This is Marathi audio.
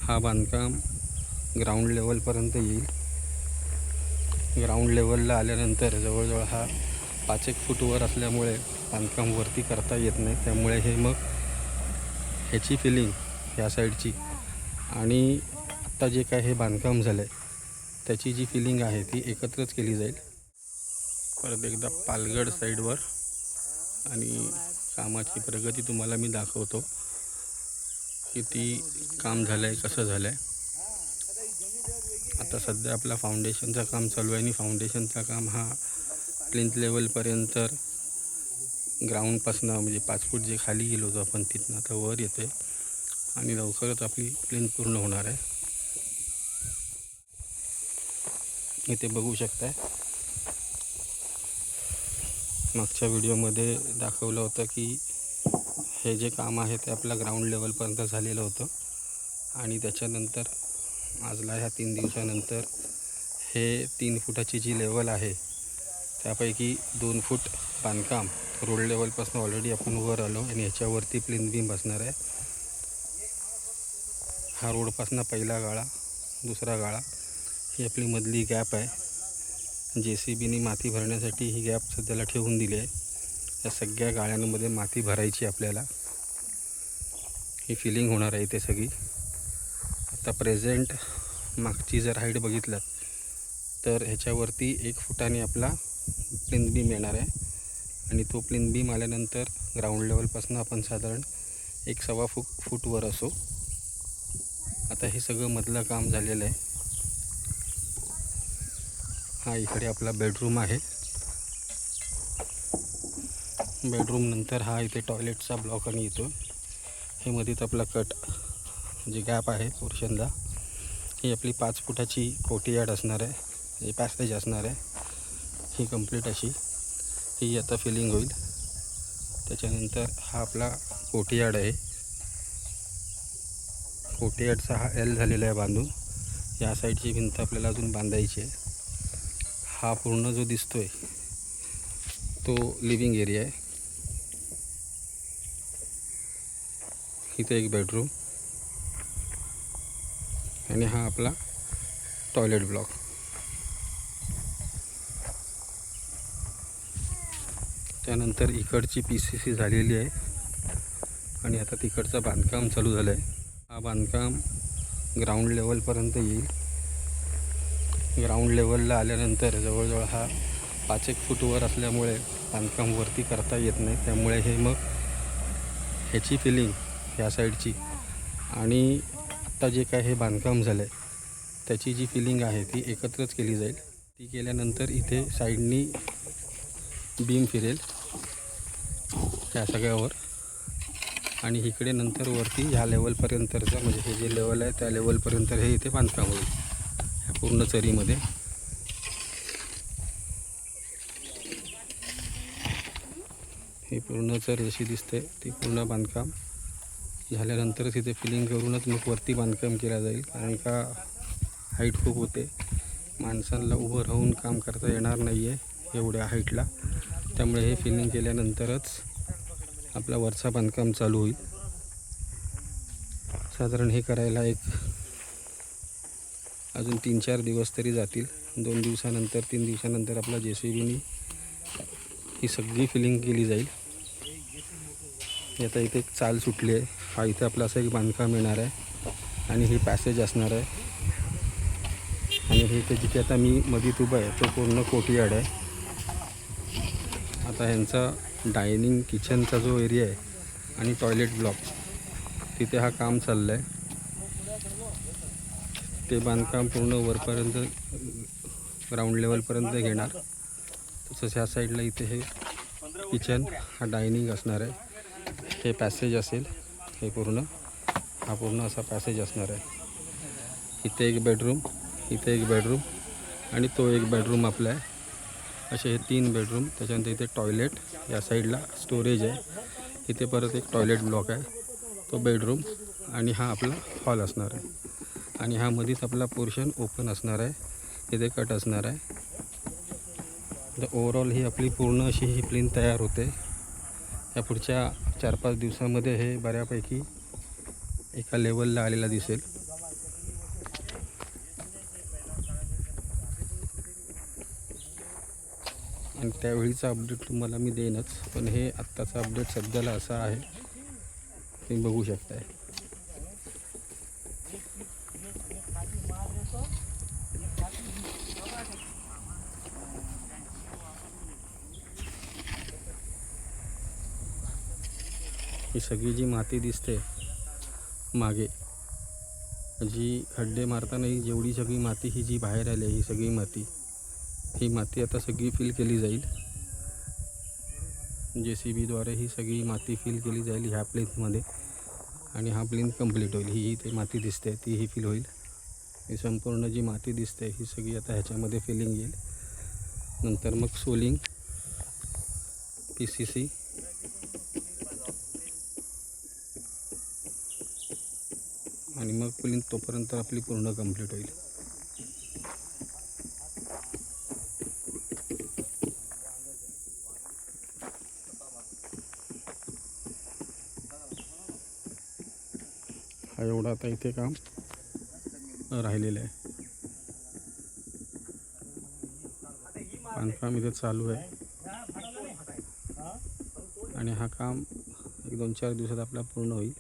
हा बांधकाम ग्राउंड लेवलपर्यंत येईल। ग्राउंड लेवलला आल्यानंतर जवळजवळ हा 5-1 फूटवर असल्यामुळे बांधकाम वरती करता येत नाही, त्यामुळे हे मग ह्याची फिलिंग ह्या साईडची आणि आत्ता जे काय हे बांधकाम झालं आहे त्याची जी फिलिंग आहे ती एकत्रच केली जाईल। परत एकदा पालगड साईडवर आणि कामाची प्रगती तुम्हाला मी दाखवतो, किती काम झालं आहे, कसं झालं आहे। आता सध्या आपला फाउंडेशनचं काम चालू आहे आणि फाउंडेशनचा काम हा प्लिंथ लेवलपर्यंत ग्राउंडपासून म्हणजे 5 फूट जे खाली गेलो होतो आपण तिथनं आता वर येते आणि लवकरच आपली प्लिंथ पूर्ण होणार आहे। इथे बघू शकताय, मागच्या व्हिडिओमध्ये दाखवलं होतं की हे जे काम आहे ते आपलं ग्राउंड लेवलपर्यंत झालेलं होतं आणि त्याच्यानंतर आजला ह्या 3 दिवसानंतर हे 3 फुटाची जी लेवल आहे त्यापैकी 2 फूट बांधकाम रोड लेवलपासून ऑलरेडी आपण वर आलो आणि ह्याच्यावरती प्लिंथ बीम बसणार आहे। हा रोडपासून पहिला गाळा, दुसरा गाळा, ही आपली मधली गॅप आहे। JCBने माती भरण्यासाठी ही गॅप सध्याला ठेवून दिली आहे। या सगळ्या गाळ्यांमध्ये माती भरायची आपल्याला, ही फिलिंग होणार आहे इथे सगळी। आता प्रेझेंट मागची जर हाईट बघितलं तर ह्याच्यावरती 1 फुटाने आपला प्लिंथ बीम येणार आहे आणि तो प्लिंथ बीम आल्यानंतर ग्राउंड लेवलपासून आपण साधारण 1-1.25 फूटवर असो। आता हे सगळं मधलं काम झालेलं आहे। हा इकडे आपला बेडरूम आहे। बेडरूम नंतर हा इथे टॉयलेटचा ब्लॉक आणि येतो। हे मध्येच आपला कट जे गॅप आहे पोर्शनला, ही आपली 5 फुटाची कोर्टयार्ड असणार आहे, हे पॅसेज असणार आहे। ही कंप्लीट अशी ही आता फिलिंग होईल। त्याच्यानंतर हा आपला कोर्टयार्ड आहे। कोर्टयार्डचा हा L झालेला आहे बांधून। या साईडची भिंत आपल्याला अजून बांधायची आहे। हा पूर्ण जो दिसतोय तो लिव्हिंग एरिया आहे। इथे एक बेडरूम आणि हा आपला टॉयलेट ब्लॉक। त्यानंतर इकडची PCC झालेली आहे आणि आता तिकडचं बांधकाम चालू झालं आहे। हा बांधकाम ग्राउंड लेवलपर्यंत येईल। ग्राउंड लेवलला आल्यानंतर जवळजवळ हा 5-1 फूटवर असल्यामुळे बांधकाम वरती करता येत नाही, त्यामुळे हे मग ह्याची फिलिंग ह्या साईडची आणि आत्ता जे काय हे बांधकाम झालं आहे त्याची जी फिलिंग आहे ती एकत्रच केली जाईल। ती केल्यानंतर इथे साईडनी बीम फिरेल ह्या सगळ्यावर आणि इकडे नंतर वरती ह्या लेवलपर्यंतचं म्हणजे हे जे लेवल आहे त्या लेवलपर्यंत हे इथे बांधकाम होईल ह्या पूर्ण चरीमध्ये। ही पूर्ण चर जशी दिसते ती पूर्ण बांधकाम झाल्यानंतरच इथे फिलिंग करूनच मग वरती बांधकाम केला जाईल, कारण का हाईट खूप होते, माणसांना उभं राहून काम करता येणार नाही आहे एवढ्या हाईटला, त्यामुळे हे फिलिंग केल्यानंतरच आपला वरचा बांधकाम चालू होईल। साधारण हे करायला अजून 3-4 दिवस तरी जातील। 2 दिवसानंतर 3 दिवसानंतर आपला JCBने ही सगळी फिलिंग केली जाईल। आता इथे एक चाल सुटली आहे। हा इथे आपला असं एक बांधकाम येणार आहे आणि ही पॅसेज असणार आहे आणि हे इथे जिथे आता मी मध्ये उभा आहे तो पूर्ण कोर्टयार्ड आहे। आता ह्यांचा डायनिंग किचनचा जो एरिया आहे आणि टॉयलेट ब्लॉक तिथे हा काम चाललं आहे। ते बांधकाम पूर्ण वरपर्यंत ग्राउंड लेवलपर्यंत घेणार। तसंच ह्या साईडला इथे हे किचन हा डायनिंग असणार आहे, हे पॅसेज असेल, हे पूर्ण हा पूर्ण असा पॅसेज असणार आहे। इथे एक बेडरूम, इथे एक बेडरूम आणि तो एक बेडरूम आपला आहे, असे हे 3 बेडरूम। त्याच्यानंतर इथे टॉयलेट, या साईडला स्टोरेज आहे, इथे परत एक टॉयलेट ब्लॉक आहे, तो बेडरूम आणि हा आपला हॉल असणार आहे आणि हा मध्येच आपला पोर्शन ओपन असणार आहे, इथे कट असणार आहे। तर ओव्हरऑल ही आपली पूर्ण अशी ही प्लिंथ तयार होते। या पुढच्या 4-5 दिवसामध्ये हे बऱ्यापैकी एका लेवलला आलेला दिसेल। आणि त्यावेळीचा अपडेट तुम्हाला मी देईनच, पण हे आत्ताचा अपडेट सध्याला असा आहे, तुम्ही बघू शकताय. ही सगळी जी माती दिसते मागे, जी खड्डे मारताना ही जेवढी सगळी माती ही जी बाहेर आली, ही सगळी माती, ही माती आता सगळी फिल केली जाईल. JCBद्वारे ही सगळी माती फिल केली जाईल ह्या प्लेनमध्ये, आणि हा प्लेन कंप्लीट होईल. ही ते माती दिसते ती ही फिल होईल. ही संपूर्ण जी माती दिसते ही सगळी आता ह्याच्यामध्ये फिलिंग येईल. नंतर मग सोलिंग, PCC आणि मग प्लेन तोपर्यंत आपली पूर्ण कंप्लीट होईल. हा एवढा आता इथे काम राहिलेलं आहे. बांधकाम इथे चालू आहे आणि हा काम 1-2-4 दिवसात आपला पूर्ण होईल.